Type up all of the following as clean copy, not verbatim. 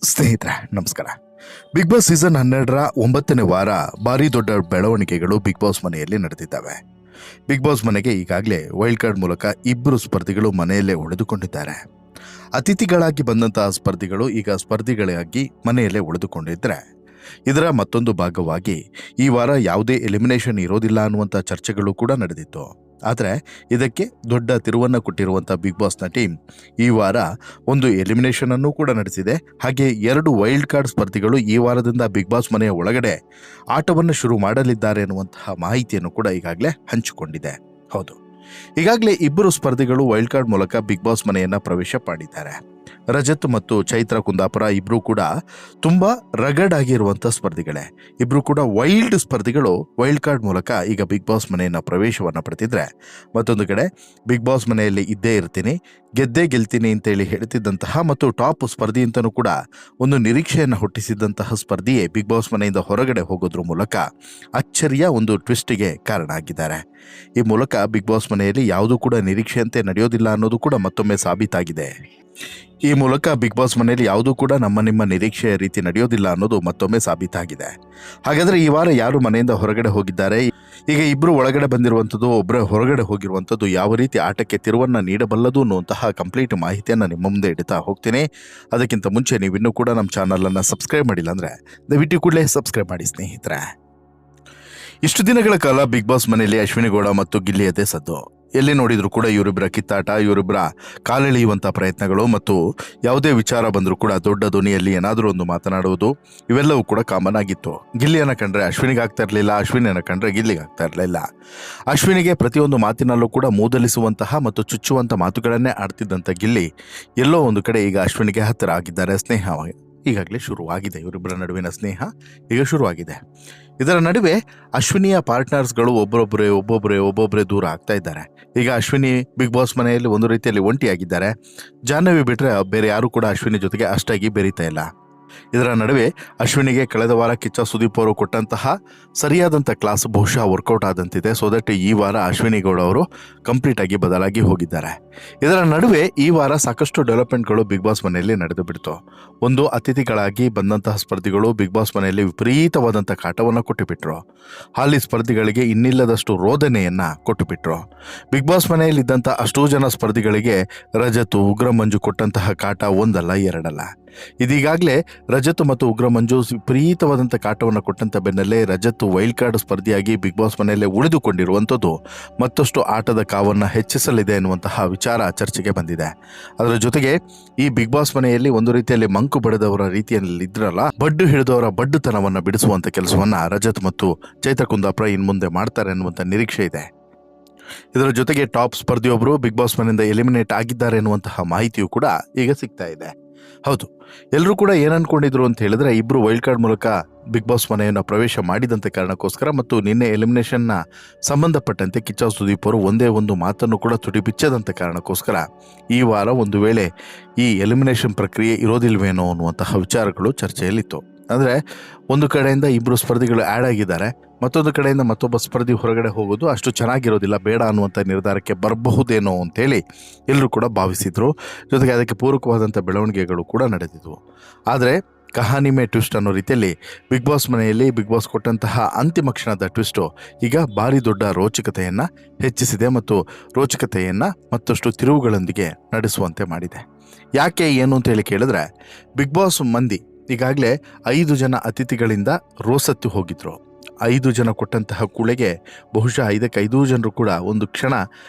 ಸ್ನೇಹಿತರೆ ನಮಸ್ಕಾರ. Big boss season 12ರ 9ನೇ ವಾರ ಭಾರಿ ದೊಡ್ಡ ಬೆಳವಣಿಗೆಗಳು ಬಿಗ್ ಬಾಸ್ ಮನೆಯಲ್ಲಿ ನಡೆದಿದ್ದಾವೆ. ಬಿಗ್ ಬಾಸ್ ಮನೆಗೆ ಈಗಾಗಲೇ ವೈಲ್ಡ್ ಕಾರ್ಡ್ ಮೂಲಕ ಇಬ್ಬರು ಸ್ಪರ್ಧಿಗಳು ಮನೆಯಲ್ಲೇ ಉಳಿದುಕೊಂಡಿದ್ದಾರೆ. ಅತಿಥಿಗಳಾಗಿ ಬಂದಂತಹ ಸ್ಪರ್ಧಿಗಳು ಈಗ ಸ್ಪರ್ಧಿಗಳಾಗಿ ಮನೆಯಲ್ಲೇ ಉಳಿದುಕೊಂಡಿದ್ರೆ ಇದರ ಮತ್ತೊಂದು ಭಾಗವಾಗಿ ಈ ವಾರ ಯಾವುದೇ ಎಲಿಮಿನೇಷನ್ ಇರೋದಿಲ್ಲ ಅನ್ನುವಂಥ ಚರ್ಚೆಗಳು ಕೂಡ ನಡೆದಿತ್ತು. ಆದರೆ ಇದಕ್ಕೆ ದೊಡ್ಡ ತಿರುವನ್ನು ಕೊಟ್ಟಿರುವಂಥ ಬಿಗ್ ಬಾಸ್ನ ಟೀಮ್ ಈ ವಾರ ಒಂದು ಎಲಿಮಿನೇಷನ್ ಅನ್ನು ಕೂಡ ನಡೆಸಿದೆ. ಹಾಗೆ 2 ವೈಲ್ಡ್ ಕಾರ್ಡ್ ಸ್ಪರ್ಧಿಗಳು ಈ ವಾರದಿಂದ ಬಿಗ್ ಬಾಸ್ ಮನೆಯ ಒಳಗಡೆ ಆಟವನ್ನು ಶುರು ಮಾಡಲಿದ್ದಾರೆ ಅನ್ನುವಂತಹ ಮಾಹಿತಿಯನ್ನು ಕೂಡ ಈಗಾಗಲೇ ಹಂಚಿಕೊಂಡಿದೆ. ಹೌದು, ಈಗಾಗಲೇ ಇಬ್ಬರು ಸ್ಪರ್ಧಿಗಳು ವೈಲ್ಡ್ ಕಾರ್ಡ್ ಮೂಲಕ ಬಿಗ್ ಬಾಸ್ ಮನೆಯನ್ನು ಪ್ರವೇಶ ಮಾಡಿದ್ದಾರೆ. ರಜತ್ ಮತ್ತು ಚೈತ್ರ ಕುಂದಾಪುರ ಇಬ್ರು ಕೂಡ ತುಂಬಾ ರಗಡ್ ಆಗಿರುವಂಥ ಸ್ಪರ್ಧಿಗಳೇ. ಇಬ್ರು ಕೂಡ ವೈಲ್ಡ್ ಸ್ಪರ್ಧಿಗಳು ವೈಲ್ಡ್ ಕಾರ್ಡ್ ಮೂಲಕ ಈಗ ಬಿಗ್ ಬಾಸ್ ಮನೆಯನ್ನು ಪ್ರವೇಶವನ್ನು ಪಡೆದಿದ್ರೆ, ಮತ್ತೊಂದು ಕಡೆ ಬಿಗ್ ಬಾಸ್ ಮನೆಯಲ್ಲಿ ಇದ್ದೇ ಇರ್ತೀನಿ, ಗೆದ್ದೇ ಗೆಲ್ತೀನಿ ಅಂತೇಳಿ ಹೇಳ್ತಿದ್ದಂತಹ ಮತ್ತು ಟಾಪ್ ಸ್ಪರ್ಧಿ ಅಂತಲೂ ಕೂಡ ಒಂದು ನಿರೀಕ್ಷೆಯನ್ನು ಹುಟ್ಟಿಸಿದ್ದಂತಹ ಸ್ಪರ್ಧಿಯೇ ಬಿಗ್ ಬಾಸ್ ಮನೆಯಿಂದ ಹೊರಗಡೆ ಹೋಗೋದ್ರ ಮೂಲಕ ಅಚ್ಚರಿಯ ಒಂದು ಟ್ವಿಸ್ಟಿಗೆ ಕಾರಣ ಆಗಿದ್ದಾರೆ. ಈ ಮೂಲಕ ಬಿಗ್ ಬಾಸ್ ಮನೆಯಲ್ಲಿ ಯಾವುದೂ ಕೂಡ ನಿರೀಕ್ಷೆಯಂತೆ ನಡೆಯೋದಿಲ್ಲ ಅನ್ನೋದು ಕೂಡ ಮತ್ತೊಮ್ಮೆ ಸಾಬೀತಾಗಿದೆ. ಈ ಮೂಲಕ ಬಿಗ್ ಬಾಸ್ ಮನೆಯಲ್ಲಿ ಯಾವುದೂ ಕೂಡ ನಿಮ್ಮ ನಿರೀಕ್ಷೆಯ ರೀತಿ ನಡೆಯೋದಿಲ್ಲ ಅನ್ನೋದು ಮತ್ತೊಮ್ಮೆ ಸಾಬೀತಾಗಿದೆ. ಹಾಗಾದರೆ ಈ ವಾರ ಯಾರು ಮನೆಯಿಂದ ಹೊರಗಡೆ ಹೋಗಿದ್ದಾರೆ, ಈಗ ಇಬ್ಬರು ಒಳಗಡೆ ಬಂದಿರುವಂಥದ್ದು, ಒಬ್ಬರೇ ಹೊರಗಡೆ ಹೋಗಿರುವಂಥದ್ದು ಯಾವ ರೀತಿ ಆಟಕ್ಕೆ ತಿರುವನ್ನು ನೀಡಬಲ್ಲದು ಅನ್ನುವಂತಹ ಕಂಪ್ಲೀಟ್ ಮಾಹಿತಿಯನ್ನು ನಿಮ್ಮ ಮುಂದೆ ಇಡ್ತಾ ಹೋಗ್ತೀನಿ. ಅದಕ್ಕಿಂತ ಮುಂಚೆ ನೀವು ಇನ್ನೂ ಕೂಡ ನಮ್ಮ ಚಾನಲನ್ನು ಸಬ್ಸ್ಕ್ರೈಬ್ ಮಾಡಿಲ್ಲ ಅಂದರೆ ದಯವಿಟ್ಟು ಕೂಡಲೇ ಸಬ್ಸ್ಕ್ರೈಬ್ ಮಾಡಿ ಸ್ನೇಹಿತರೆ. ಇಷ್ಟು ದಿನಗಳ ಕಾಲ ಬಿಗ್ ಬಾಸ್ ಮನೆಯಲ್ಲಿ ಅಶ್ವಿನಿ ಗೌಡ ಮತ್ತು ಗಿಲ್ಲಿಯದೇ ಸದ್ದು. ಎಲ್ಲಿ ನೋಡಿದ್ರು ಕೂಡ ಇವರಿಬ್ಬರ ಕಿತ್ತಾಟ, ಇವರಿಬ್ಬರ ಕಾಲೆಳೆಯುವಂಥ ಪ್ರಯತ್ನಗಳು ಮತ್ತು ಯಾವುದೇ ವಿಚಾರ ಬಂದರೂ ಕೂಡ ದೊಡ್ಡ ಧ್ವನಿಯಲ್ಲಿ ಏನಾದರೂ ಒಂದು ಮಾತನಾಡುವುದು, ಇವೆಲ್ಲವೂ ಕೂಡ ಕಾಮನ್ ಆಗಿತ್ತು. ಗಿಲ್ಲಿಯನ್ನು ಕಂಡ್ರೆ ಅಶ್ವಿನಿಗೆ ಆಗ್ತಾ ಇರಲಿಲ್ಲ, ಅಶ್ವಿನಿಯನ್ನು ಕಂಡ್ರೆ ಗಿಲ್ಲಿಗೆ ಆಗ್ತಾ ಇರಲಿಲ್ಲ. ಅಶ್ವಿನಿಗೆ ಪ್ರತಿಯೊಂದು ಮಾತಿನಲ್ಲೂ ಕೂಡ ಮೂದಲಿಸುವಂತಹ ಮತ್ತು ಚುಚ್ಚುವಂಥ ಮಾತುಗಳನ್ನೇ ಆಡ್ತಿದ್ದಂಥ ಗಿಲ್ಲಿ ಎಲ್ಲೋ ಒಂದು ಕಡೆ ಈಗ ಅಶ್ವಿನಿಗೆ ಹತ್ತಿರ ಆಗಿದ್ದಾರೆ. ಸ್ನೇಹ ಈಗಾಗಲೇ ಶುರುವಾಗಿದೆ, ಇವರಿಬ್ಬರ ನಡುವಿನ ಸ್ನೇಹ ಈಗ ಶುರುವಾಗಿದೆ. ಇದರ ನಡುವೆ ಅಶ್ವಿನಿಯ ಪಾರ್ಟ್ನರ್ಸ್ಗಳು ಒಬ್ಬೊಬ್ಬರೇ ದೂರ ಆಗ್ತಾ ಇದ್ದಾರೆ. ಈಗ ಅಶ್ವಿನಿ ಬಿಗ್ ಬಾಸ್ ಮನೆಯಲ್ಲಿ ಒಂದು ರೀತಿಯಲ್ಲಿ ಒಂಟಿಯಾಗಿದ್ದಾರೆ. ಜಾಹ್ನವಿ ಬಿಟ್ಟರೆ ಬೇರೆ ಯಾರು ಕೂಡ ಅಶ್ವಿನಿ ಜೊತೆಗೆ ಅಷ್ಟಾಗಿ ಬೆರೀತಾ ಇಲ್ಲ. ಇದರ ನಡುವೆ ಅಶ್ವಿನಿಗೆ ಕಳೆದ ವಾರ ಕಿಚ್ಚ ಸುದೀಪ್ ಅವರು ಕೊಟ್ಟಂತಹ ಸರಿಯಾದಂಥ ಕ್ಲಾಸ್ ಬಹುಶಃ ವರ್ಕೌಟ್ ಆದಂತಿದೆ. ಸೊ ದಟ್ ಈ ವಾರ ಅಶ್ವಿನಿ ಗೌಡ ಅವರು ಕಂಪ್ಲೀಟ್ ಆಗಿ ಬದಲಾಗಿ ಹೋಗಿದ್ದಾರೆ. ಇದರ ನಡುವೆ ಈ ವಾರ ಸಾಕಷ್ಟು ಡೆವಲಪ್ಮೆಂಟ್ಗಳು ಬಿಗ್ ಬಾಸ್ ಮನೆಯಲ್ಲಿ ನಡೆದು ಬಿಡ್ತು. ಒಂದು, ಅತಿಥಿಗಳಾಗಿ ಬಂದಂತಹ ಸ್ಪರ್ಧಿಗಳು ಬಿಗ್ ಬಾಸ್ ಮನೆಯಲ್ಲಿ ವಿಪರೀತವಾದಂಥ ಕಾಟವನ್ನು ಕೊಟ್ಟುಬಿಟ್ರು. ಹಾಲಿ ಸ್ಪರ್ಧಿಗಳಿಗೆ ಇನ್ನಿಲ್ಲದಷ್ಟು ರೋದನೆಯನ್ನು ಕೊಟ್ಟುಬಿಟ್ರು. ಬಿಗ್ ಬಾಸ್ ಮನೆಯಲ್ಲಿ ಇದ್ದಂಥ ಅಷ್ಟೂ ಜನ ಸ್ಪರ್ಧಿಗಳಿಗೆ ರಜತ್, ಉಗ್ರ ಮಂಜು ಕೊಟ್ಟಂತಹ ಕಾಟ ಒಂದಲ್ಲ ಎರಡಲ್ಲ. ಇದೀಗಾಗಲೇ ರಜತ್ ಮತ್ತು ಉಗ್ರ ಮಂಜು ವಿಪರೀತವಾದಂಥ ಕಾಟವನ್ನು ಕೊಟ್ಟಂಥ ಬೆನ್ನಲ್ಲೇ ರಜತ್ ವೈಲ್ಡ್ ಕಾರ್ಡ್ ಸ್ಪರ್ಧಿಯಾಗಿ ಬಿಗ್ ಬಾಸ್ ಮನೆಯಲ್ಲೇ ಉಳಿದುಕೊಂಡಿರುವಂಥದ್ದು ಮತ್ತಷ್ಟು ಆಟದ ಕಾವನ್ನು ಹೆಚ್ಚಿಸಲಿದೆ ಎನ್ನುವಂತಹ ವಿಚಾರ ಚರ್ಚೆಗೆ ಬಂದಿದೆ. ಅದರ ಜೊತೆಗೆ ಈ ಬಿಗ್ ಬಾಸ್ ಮನೆಯಲ್ಲಿ ಒಂದು ರೀತಿಯಲ್ಲಿ ಮಂಕು ಬಡದವರ ರೀತಿಯಲ್ಲಿ ಇದ್ರಲ್ಲ, ಬಡ್ಡು ಹಿಡಿದವರ ಬಡ್ಡುತನವನ್ನು ಬಿಡಿಸುವಂಥ ಕೆಲಸವನ್ನು ರಜತ್ ಮತ್ತು ಚೈತ್ರ ಕುಂದಾಪುರ ಇನ್ಮುಂದೆ ಮಾಡ್ತಾರೆ ಅನ್ನುವಂಥ ನಿರೀಕ್ಷೆ ಇದೆ. ಇದರ ಜೊತೆಗೆ ಟಾಪ್ ಸ್ಪರ್ಧಿಯೊಬ್ಬರು ಬಿಗ್ ಬಾಸ್ ಮನೆಯಿಂದ ಎಲಿಮಿನೇಟ್ ಆಗಿದ್ದಾರೆ ಎನ್ನುವಂತಹ ಮಾಹಿತಿಯು ಕೂಡ ಈಗ ಸಿಗ್ತಾ ಇದೆ. ಹೌದು, ಎಲ್ಲರೂ ಕೂಡ ಏನು ಅನ್ಕೊಂಡಿದ್ರು ಅಂತ ಹೇಳಿದ್ರೆ, ಇಬ್ಬರು ವೈಲ್ಡ್ ಕಾರ್ಡ್ ಮೂಲಕ ಬಿಗ್ ಬಾಸ್ ಮನೆಯನ್ನು ಪ್ರವೇಶ ಮಾಡಿದಂಥ ಕಾರಣಕ್ಕೋಸ್ಕರ ಮತ್ತು ನಿನ್ನೆ ಎಲಿಮಿನೇಷನ್ನ ಸಂಬಂಧಪಟ್ಟಂತೆ ಕಿಚ್ಚ ಸುದೀಪ್ ಅವರು ಒಂದೇ ಒಂದು ಮಾತನ್ನು ಕೂಡ ತುಟಿಬಿಚ್ಚದಂಥ ಕಾರಣಕ್ಕೋಸ್ಕರ ಈ ವಾರ ಒಂದು ವೇಳೆ ಈ ಎಲಿಮಿನೇಷನ್ ಪ್ರಕ್ರಿಯೆ ಇರೋದಿಲ್ವೇನೋ ಅನ್ನುವಂತಹ ವಿಚಾರಗಳು ಚರ್ಚೆಯಲ್ಲಿತ್ತು. ಅಂದರೆ ಒಂದು ಕಡೆಯಿಂದ ಇಬ್ಬರು ಸ್ಪರ್ಧಿಗಳು ಆ್ಯಡ್ ಆಗಿದ್ದಾರೆ, ಮತ್ತೊಂದು ಕಡೆಯಿಂದ ಮತ್ತೊಬ್ಬ ಸ್ಪರ್ಧಿ ಹೊರಗಡೆ ಹೋಗೋದು ಅಷ್ಟು ಚೆನ್ನಾಗಿರೋದಿಲ್ಲ, ಬೇಡ ಅನ್ನುವಂಥ ನಿರ್ಧಾರಕ್ಕೆ ಬರಬಹುದೇನೋ ಅಂತೇಳಿ ಎಲ್ಲರೂ ಕೂಡ ಭಾವಿಸಿದರು. ಜೊತೆಗೆ ಅದಕ್ಕೆ ಪೂರಕವಾದಂಥ ಬೆಳವಣಿಗೆಗಳು ಕೂಡ ನಡೆದಿದ್ವು. ಆದರೆ ಕಹಾನಿ ಮೇ ಟ್ವಿಸ್ಟ್ ಅನ್ನೋ ರೀತಿಯಲ್ಲಿ ಬಿಗ್ ಬಾಸ್ ಮನೆಯಲ್ಲಿ ಬಿಗ್ ಬಾಸ್ ಕೊಟ್ಟಂತಹ ಅಂತಿಮ ಕ್ಷಣದ ಟ್ವಿಸ್ಟು ಈಗ ಭಾರಿ ದೊಡ್ಡ ರೋಚಕತೆಯನ್ನು ಹೆಚ್ಚಿಸಿದೆ ಮತ್ತು ರೋಚಕತೆಯನ್ನು ಮತ್ತಷ್ಟು ತಿರುವುಗಳೊಂದಿಗೆ ನಡೆಸುವಂತೆ ಮಾಡಿದೆ. ಯಾಕೆ ಏನು ಅಂತೇಳಿ ಕೇಳಿದ್ರೆ, ಬಿಗ್ ಬಾಸ್ ಮಂದಿ ಈಗಾಗಲೇ 5 ಜನ ಅತಿಥಿಗಳಿಂದ ರೋಸತ್ತು ಹೋಗಿದ್ರು. 5 ಜನ ಕೊಟ್ಟಂತಹ ಕುಳೆಗೆ ಬಹುಶಃ 5 ಜನರು ಕೂಡ ಒಂದು ಕ್ಷಣ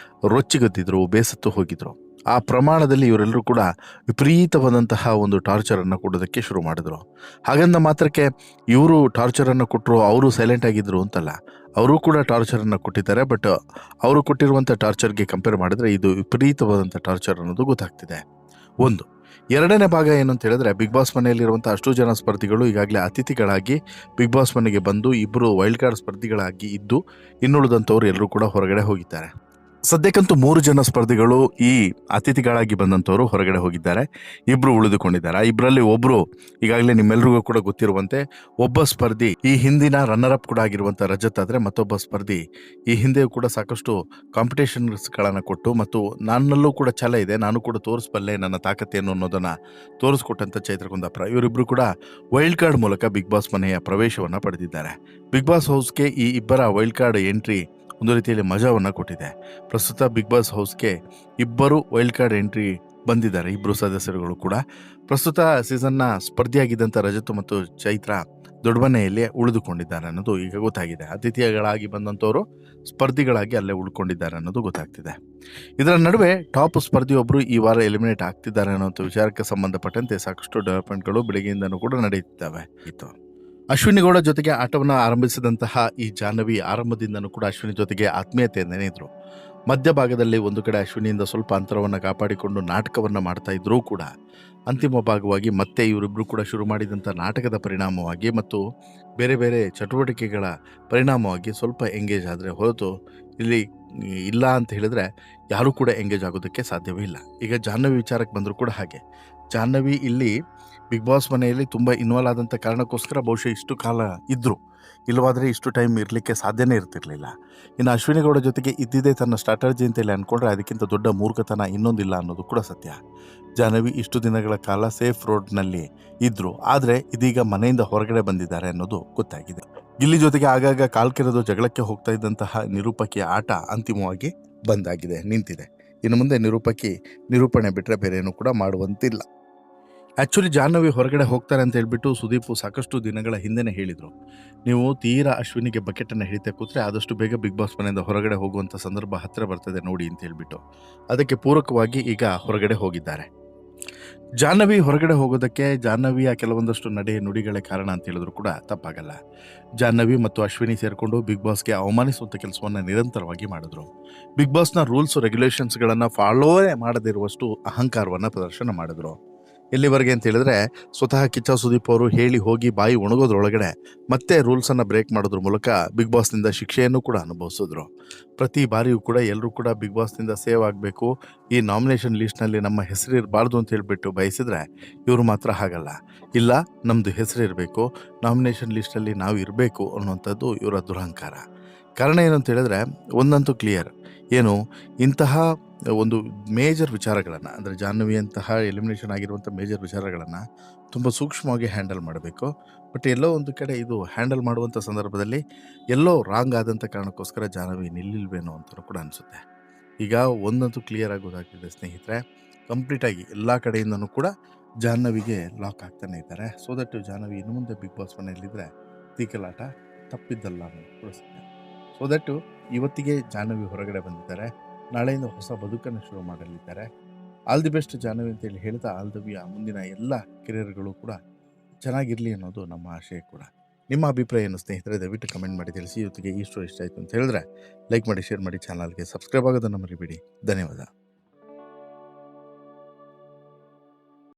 ರೊಚ್ಚಿಗೆದ್ದಿದ್ರು, ಬೇಸತ್ತು ಹೋಗಿದ್ರು. ಆ ಪ್ರಮಾಣದಲ್ಲಿ ಇವರೆಲ್ಲರೂ ಕೂಡ ವಿಪರೀತವಾದಂತಹ ಒಂದು ಟಾರ್ಚರನ್ನು ಕೊಡೋದಕ್ಕೆ ಶುರು ಮಾಡಿದ್ರು. ಹಾಗಂದ ಮಾತ್ರಕ್ಕೆ ಇವರು ಟಾರ್ಚರನ್ನು ಕೊಟ್ಟರು, ಅವರು ಸೈಲೆಂಟ್ ಆಗಿದ್ರು ಅಂತಲ್ಲ, ಅವರು ಕೂಡ ಟಾರ್ಚರನ್ನು ಕೊಟ್ಟಿದ್ದಾರೆ. ಬಟ್ ಅವರು ಕೊಟ್ಟಿರುವಂಥ ಟಾರ್ಚರ್ಗೆ ಕಂಪೇರ್ ಮಾಡಿದ್ರೆ ಇದು ವಿಪರೀತವಾದಂಥ ಟಾರ್ಚರ್ ಅನ್ನೋದು ಗೊತ್ತಾಗ್ತಿದೆ. ಒಂದು, ಎರಡನೇ ಭಾಗ ಏನು ಅಂತ ಹೇಳಿದ್ರೆ, ಬಿಗ್ ಬಾಸ್ ಮನೆಯಲ್ಲಿರುವಂಥ ಅಷ್ಟು ಜನ ಸ್ಪರ್ಧಿಗಳು ಈಗಾಗಲೇ ಅತಿಥಿಗಳಾಗಿ ಬಿಗ್ ಬಾಸ್ ಮನೆಗೆ ಬಂದು ಇಬ್ಬರು ವೈಲ್ಡ್ ಕಾರ್ಡ್ ಸ್ಪರ್ಧಿಗಳಾಗಿ ಇದ್ದು ಇನ್ನುಳಿದಂಥವ್ರು ಎಲ್ಲರೂ ಕೂಡ ಹೊರಗಡೆ ಹೋಗಿದ್ದಾರೆ. ಸದ್ಯಕ್ಕಂತೂ 3 ಜನ ಸ್ಪರ್ಧಿಗಳು ಈ ಅತಿಥಿಗಳಾಗಿ ಬಂದಂಥವರು ಹೊರಗಡೆ ಹೋಗಿದ್ದಾರೆ. 2 ಉಳಿದುಕೊಂಡಿದ್ದಾರೆ. ಆ ಇಬ್ಬರಲ್ಲಿ ಒಬ್ಬರು ಈಗಾಗಲೇ ನಿಮ್ಮೆಲ್ರಿಗೂ ಕೂಡ ಗೊತ್ತಿರುವಂತೆ ಒಬ್ಬ ಸ್ಪರ್ಧಿ ಈ ಹಿಂದಿನ ರನ್ನರ್ ಅಪ್ ಕೂಡ ಆಗಿರುವಂಥ ರಜತ್ ಆದರೆ ಮತ್ತೊಬ್ಬ ಸ್ಪರ್ಧಿ ಈ ಹಿಂದೆಯೂ ಕೂಡ ಸಾಕಷ್ಟು ಕಾಂಪಿಟೇಷನ್ಸ್ಗಳನ್ನು ಕೊಟ್ಟು ಮತ್ತು ನನ್ನಲ್ಲೂ ಕೂಡ ಛಲ ಇದೆ, ನಾನು ಕೂಡ ತೋರಿಸಬಲ್ಲೆ ನನ್ನ ತಾಕತ್ತೇನು ಅನ್ನೋದನ್ನು ತೋರಿಸ್ಕೊಟ್ಟಂಥ ಚೈತ್ರ ಕುಂದಾಪುರ ಇವರಿಬ್ಬರು ಕೂಡ ವೈಲ್ಡ್ ಕಾರ್ಡ್ ಮೂಲಕ ಬಿಗ್ ಬಾಸ್ ಮನೆಯ ಪ್ರವೇಶವನ್ನು ಪಡೆದಿದ್ದಾರೆ. ಬಿಗ್ ಬಾಸ್ ಹೌಸ್ಗೆ ಈ ಇಬ್ಬರ ವೈಲ್ಡ್ ಕಾರ್ಡ್ ಎಂಟ್ರಿ ಒಂದು ರೀತಿಯಲ್ಲಿ ಮಜಾವನ್ನು ಕೊಟ್ಟಿದೆ. ಪ್ರಸ್ತುತ ಬಿಗ್ ಬಾಸ್ ಹೌಸ್ಗೆ ಇಬ್ಬರು ವೈಲ್ಡ್ ಕಾರ್ಡ್ ಎಂಟ್ರಿ ಬಂದಿದ್ದಾರೆ. ಇಬ್ಬರು ಸದಸ್ಯರುಗಳು ಕೂಡ ಪ್ರಸ್ತುತ ಸೀಸನ್ನ ಸ್ಪರ್ಧಿಯಾಗಿದ್ದಂಥ ರಜತ್ ಮತ್ತು ಚೈತ್ರ ದೊಡ್ಡಮನೆಯಲ್ಲಿ ಉಳಿದುಕೊಂಡಿದ್ದಾರೆ ಅನ್ನೋದು ಈಗ ಗೊತ್ತಾಗಿದೆ. ಅತಿಥಿಗಳಾಗಿ ಬಂದಂಥವರು ಸ್ಪರ್ಧಿಗಳಾಗಿ ಅಲ್ಲೇ ಉಳ್ಕೊಂಡಿದ್ದಾರೆ ಅನ್ನೋದು ಗೊತ್ತಾಗ್ತಿದೆ. ಇದರ ನಡುವೆ ಟಾಪ್ ಸ್ಪರ್ಧಿಯೊಬ್ಬರು ಈ ವಾರ ಎಲಿಮಿನೇಟ್ ಆಗ್ತಿದ್ದಾರೆ ಅನ್ನೋಂಥ ವಿಚಾರಕ್ಕೆ ಸಂಬಂಧಪಟ್ಟಂತೆ ಸಾಕಷ್ಟು ಡೆವಲಪ್ಮೆಂಟ್ಗಳು ಬೆಳಗ್ಗೆಯಿಂದನೂ ಕೂಡ ನಡೆಯುತ್ತಿದ್ದಾವೆ. ಅಶ್ವಿನಿ ಗೌಡ ಜೊತೆಗೆ ಆಟವನ್ನು ಆರಂಭಿಸಿದಂತಹ ಈ ಜಾಹ್ನವಿ ಆರಂಭದಿಂದನೂ ಕೂಡ ಅಶ್ವಿನಿ ಜೊತೆಗೆ ಆತ್ಮೀಯತೆಯಿಂದನೇ ಇದ್ರು. ಮಧ್ಯಭಾಗದಲ್ಲಿ ಒಂದು ಕಡೆ ಅಶ್ವಿನಿಯಿಂದ ಸ್ವಲ್ಪ ಅಂತರವನ್ನು ಕಾಪಾಡಿಕೊಂಡು ನಾಟಕವನ್ನು ಮಾಡ್ತಾ ಇದ್ರೂ ಕೂಡ ಅಂತಿಮ ಭಾಗವಾಗಿ ಮತ್ತೆ ಇವರಿಬ್ಬರು ಕೂಡ ಶುರು ಮಾಡಿದಂಥ ನಾಟಕದ ಪರಿಣಾಮವಾಗಿ ಮತ್ತು ಬೇರೆ ಬೇರೆ ಚಟುವಟಿಕೆಗಳ ಪರಿಣಾಮವಾಗಿ ಸ್ವಲ್ಪ ಎಂಗೇಜ್ ಆದರೆ ಹೊರತು ಇಲ್ಲಿ ಇಲ್ಲ ಅಂತ ಹೇಳಿದ್ರೆ ಯಾರೂ ಕೂಡ ಎಂಗೇಜ್ ಆಗೋದಕ್ಕೆ ಸಾಧ್ಯವೇ ಇಲ್ಲ. ಈಗ ಜಾಹ್ನವಿ ವಿಚಾರಕ್ಕೆ ಬಂದರೂ ಕೂಡ ಹಾಗೆ. ಜಾಹ್ನವಿ ಇಲ್ಲಿ ಬಿಗ್ ಬಾಸ್ ಮನೆಯಲ್ಲಿ ತುಂಬ ಇನ್ವಾಲ್ವ್ ಆದಂಥ ಕಾರಣಕ್ಕೋಸ್ಕರ ಬಹುಶಃ ಇಷ್ಟು ಕಾಲ ಇದ್ದರು, ಇಲ್ಲವಾದರೆ ಇಷ್ಟು ಟೈಮ್ ಇರಲಿಕ್ಕೆ ಸಾಧ್ಯನೇ ಇರ್ತಿರಲಿಲ್ಲ. ಇನ್ನು ಅಶ್ವಿನಿ ಗೌಡ ಜೊತೆಗೆ ಇದ್ದಿದ್ದೇ ತನ್ನ ಸ್ಟ್ರಾಟಜಿ ಅಂತೇಳಿ ಅಂದ್ಕೊಂಡ್ರೆ ಅದಕ್ಕಿಂತ ದೊಡ್ಡ ಮೂರ್ಖತನ ಇನ್ನೊಂದಿಲ್ಲ ಅನ್ನೋದು ಕೂಡ ಸತ್ಯ. ಜಾಹ್ನವಿ ಇಷ್ಟು ದಿನಗಳ ಕಾಲ ಸೇಫ್ ರೋಡ್ನಲ್ಲಿ ಇದ್ದರು, ಆದರೆ ಇದೀಗ ಮನೆಯಿಂದ ಹೊರಗಡೆ ಬಂದಿದ್ದಾರೆ ಅನ್ನೋದು ಗೊತ್ತಾಗಿದೆ. ಗಿಲ್ಲಿ ಜೊತೆಗೆ ಆಗಾಗ ಕಾಲ್ಕೆರೆದು ಜಗಳಕ್ಕೆ ಹೋಗ್ತಾ ಇದ್ದಂತಹ ನಿರೂಪಕಿಯ ಆಟ ಅಂತಿಮವಾಗಿ ಬಂದಾಗಿದೆ, ನಿಂತಿದೆ. ಇನ್ನು ಮುಂದೆ ನಿರೂಪಣೆ ಬಿಟ್ಟರೆ ಬೇರೇನೂ ಕೂಡ ಮಾಡುವಂತಿಲ್ಲ. ಆ್ಯಕ್ಚುಲಿ ಜಾಹ್ನವಿ ಹೊರಗಡೆ ಹೋಗ್ತಾರೆ ಅಂತ ಹೇಳ್ಬಿಟ್ಟು ಸುದೀಪ್ ಸಾಕಷ್ಟು ದಿನಗಳ ಹಿಂದೆನೇ ಹೇಳಿದರು, ನೀವು ತೀರಾ ಅಶ್ವಿನಿಗೆ ಬಕೆಟನ್ನು ಹಿಡಿತಾ ಕೂತ್ರೆ ಆದಷ್ಟು ಬೇಗ ಬಿಗ್ ಬಾಸ್ ಮನೆಯಿಂದ ಹೊರಗಡೆ ಹೋಗುವಂಥ ಸಂದರ್ಭ ಹತ್ತಿರ ಬರ್ತದೆ ನೋಡಿ ಅಂತ ಹೇಳ್ಬಿಟ್ಟು ಅದಕ್ಕೆ ಪೂರಕವಾಗಿ ಈಗ ಹೊರಗಡೆ ಹೋಗಿದ್ದಾರೆ. ಜಾಹ್ನವಿ ಹೊರಗಡೆ ಹೋಗೋದಕ್ಕೆ ಜಾಹ್ನವಿಯ ಕೆಲವೊಂದಷ್ಟು ನಡೆ ನುಡಿಗಳೇ ಕಾರಣ ಅಂತ ಹೇಳಿದ್ರು ಕೂಡ ತಪ್ಪಾಗಲ್ಲ. ಜಾಹ್ನವಿ ಮತ್ತು ಅಶ್ವಿನಿ ಸೇರಿಕೊಂಡು ಬಿಗ್ ಬಾಸ್ಗೆ ಅವಮಾನಿಸುವಂಥ ಕೆಲಸವನ್ನು ನಿರಂತರವಾಗಿ ಮಾಡಿದ್ರು. ಬಿಗ್ ಬಾಸ್ನ ರೂಲ್ಸ್ ರೆಗ್ಯುಲೇಷನ್ಸ್ಗಳನ್ನು ಫಾಲೋವೇ ಮಾಡದಿರುವಷ್ಟು ಅಹಂಕಾರವನ್ನು ಪ್ರದರ್ಶನ ಮಾಡಿದ್ರು. ಎಲ್ಲಿವರೆಗೆ ಅಂತ ಹೇಳಿದ್ರೆ ಸ್ವತಃ ಕಿಚ್ಚ ಸುದೀಪ್ ಅವರು ಹೇಳಿ ಹೋಗಿ ಬಾಯಿ ಒಣಗೋದ್ರೊಳಗಡೆ ಮತ್ತೆ ರೂಲ್ಸನ್ನು ಬ್ರೇಕ್ ಮಾಡೋದ್ರ ಮೂಲಕ ಬಿಗ್ ಬಾಸ್ನಿಂದ ಶಿಕ್ಷೆಯನ್ನು ಕೂಡ ಅನುಭವಿಸಿದ್ರು. ಪ್ರತಿ ಬಾರಿಯೂ ಕೂಡ ಎಲ್ಲರೂ ಕೂಡ ಬಿಗ್ ಬಾಸ್ನಿಂದ ಸೇವ್ ಆಗಬೇಕು, ಈ ನಾಮಿನೇಷನ್ ಲಿಸ್ಟ್ನಲ್ಲಿ ನಮ್ಮ ಹೆಸರು ಇರಬಾರ್ದು ಅಂತ ಹೇಳ್ಬಿಟ್ಟು ಬಯಸಿದ್ರೆ ಇವರು ಮಾತ್ರ ಹಾಗಲ್ಲ. ಇಲ್ಲ, ನಮ್ಮದು ಹೆಸರು ಇರಬೇಕು, ನಾಮಿನೇಷನ್ ಲಿಸ್ಟಲ್ಲಿ ನಾವು ಇರಬೇಕು ಅನ್ನುವಂಥದ್ದು ಇವರ ದುರಹಂಕಾರ. ಕಾರಣ ಏನಂತ ಹೇಳಿದ್ರೆ ಒಂದಂತೂ ಕ್ಲಿಯರ್, ಏನು ಇಂತಹ ಒಂದು ಮೇಜರ್ ವಿಚಾರಗಳನ್ನು ಅಂದರೆ ಜಾಹ್ನವಿಯಂತಹ ಎಲಿಮಿನೇಷನ್ ಆಗಿರುವಂಥ ಮೇಜರ್ ವಿಚಾರಗಳನ್ನು ತುಂಬ ಸೂಕ್ಷ್ಮವಾಗಿ ಹ್ಯಾಂಡಲ್ ಮಾಡಬೇಕು. ಬಟ್ ಎಲ್ಲೋ ಒಂದು ಕಡೆ ಇದು ಹ್ಯಾಂಡಲ್ ಮಾಡುವಂಥ ಸಂದರ್ಭದಲ್ಲಿ ಎಲ್ಲೋ ರಾಂಗ್ ಆದಂಥ ಕಾರಣಕ್ಕೋಸ್ಕರ ಜಾಹ್ನವಿ ನಿಲ್ಲಿಲ್ವೇನೋ ಅಂತಲೂ ಕೂಡ ಅನಿಸುತ್ತೆ. ಈಗ ಒಂದಂತೂ ಕ್ಲಿಯರ್ ಆಗಿ ಗೊತ್ತಾಗ್ತಿದೆ ಸ್ನೇಹಿತರೆ, ಕಂಪ್ಲೀಟಾಗಿ ಎಲ್ಲ ಕಡೆಯಿಂದನೂ ಕೂಡ ಜಾಹ್ನವಿಗೆ ಲಾಕ್ ಆಗ್ತಾನೆ ಇದ್ದಾರೆ. ಸೊ ದಟ್ ಜಾಹ್ನವಿ ಇನ್ನು ಮುಂದೆ ಬಿಗ್ ಬಾಸ್ ಮನೆಯಲ್ಲಿದ್ದರೆ ತೀಕಲಾಟ ತಪ್ಪಿದ್ದಲ್ಲ ಅನ್ನೋದು ಕೂಡ ಸತ್ಯ. ಸೊ ದಟ್ಟು ಇವತ್ತಿಗೆ ಜಾಹ್ನವಿ ಹೊರಗಡೆ ಬಂದಿದ್ದಾರೆ, ನಾಳೆಯಿಂದ ಹೊಸ ಬದುಕನ್ನು ಶುರು ಮಾಡಲಿದ್ದಾರೆ. ಆಲ್ ದಿ ಬೆಸ್ಟ್ ಜಾಹ್ನವಿ ಅಂತೇಳಿ ಹೇಳ್ತಾ ಆಲ್ದವಿಯ ಮುಂದಿನ ಎಲ್ಲ ಕೆರಿಯರ್ಗಳು ಕೂಡ ಚೆನ್ನಾಗಿರಲಿ ಅನ್ನೋದು ನಮ್ಮ ಆಶಯ ಕೂಡ. ನಿಮ್ಮ ಅಭಿಪ್ರಾಯ ಏನು ಸ್ನೇಹಿತರೆ, ದಯವಿಟ್ಟು ಕಮೆಂಟ್ ಮಾಡಿ ತಿಳಿಸಿ. ಇವತ್ತಿಗೆ ಈ ಸ್ಟೋರಿ ಇಷ್ಟ ಆಯಿತು ಅಂತ ಹೇಳಿದ್ರೆ ಲೈಕ್ ಮಾಡಿ, ಶೇರ್ ಮಾಡಿ, ಚಾನಲ್ಗೆ ಸಬ್ಸ್ಕ್ರೈಬ್ ಆಗೋದನ್ನು ಮರಿಬೇಡಿ. ಧನ್ಯವಾದ.